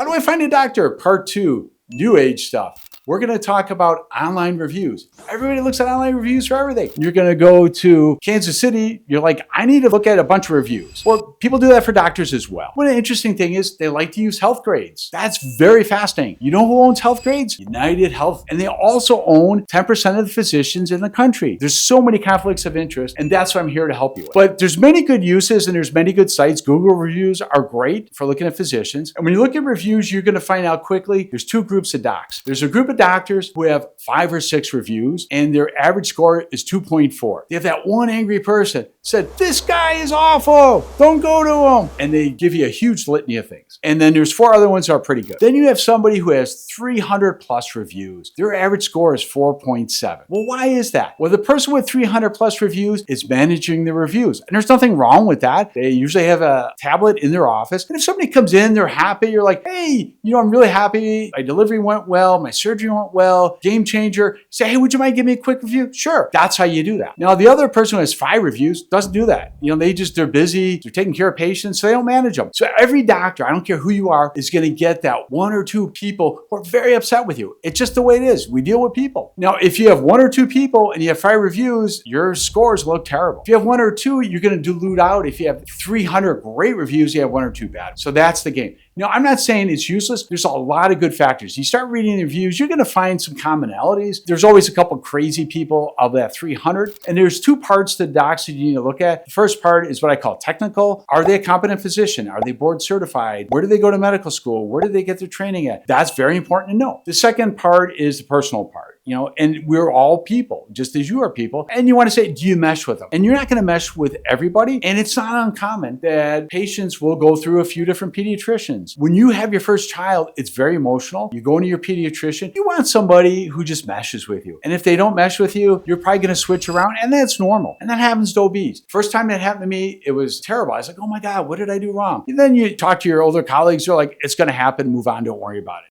How do I find a doctor? Part 2, new age stuff. We're going to talk about online reviews. Everybody looks at online reviews for everything. You're going to go to Kansas City. You're like, I need to look at a bunch of reviews. Well, people do that for doctors as well. What an interesting thing is they like to use Healthgrades. That's very fascinating. You know who owns Healthgrades? United Health. And they also own 10% of the physicians in the country. There's so many conflicts of interest, and that's what I'm here to help you with. But there's many good uses and there's many good sites. Google reviews are great for looking at physicians. And when you look at reviews, you're going to find out quickly there's two groups of docs. There's a group of doctors who have 5 or 6 reviews and their average score is 2.4. They have that one angry person said, this guy is awful, don't go to him. And they give you a huge litany of things. And then there's 4 other ones that are pretty good. Then you have somebody who has 300 plus reviews. Their average score is 4.7. Well, why is that? Well, the person with 300 plus reviews is managing the reviews. And there's nothing wrong with that. They usually have a tablet in their office. And if somebody comes in, they're happy, you're like, hey, I'm really happy. My delivery went well. My surgery went well. Game changer. Say, hey, would you mind giving me a quick review? Sure. That's how you do that. Now, the other person who has 5 reviews doesn't do that. They're busy. They're taking care of patients. So they don't manage them. So every doctor, I don't care who you are, is going to get that 1 or 2 people who are very upset with you. It's just the way it is. We deal with people. Now, if you have 1 or 2 people and you have 5 reviews, your scores look terrible. If you have 1 or 2, you're going to dilute out. If you have 300 great reviews, you have 1 or 2 bad. So that's the game. I'm not saying it's useless. There's a lot of good factors. You start reading the reviews, you're going to find some commonalities. There's always a couple crazy people of that 300. And there's 2 parts to docs that you need to look at. The first part is what I call technical. Are they a competent physician? Are they board certified? Where do they go to medical school? Where do they get their training at? That's very important to know. The second part is the personal part. And we're all people, just as you are people. And you want to say, do you mesh with them? And you're not going to mesh with everybody. And it's not uncommon that patients will go through a few different pediatricians. When you have your first child, it's very emotional. You go into your pediatrician, you want somebody who just meshes with you. And if they don't mesh with you, you're probably going to switch around, and that's normal. And that happens to OBs. First time that happened to me, it was terrible. I was like, oh my God, what did I do wrong? And then you talk to your older colleagues, they're like, it's going to happen, move on, don't worry about it.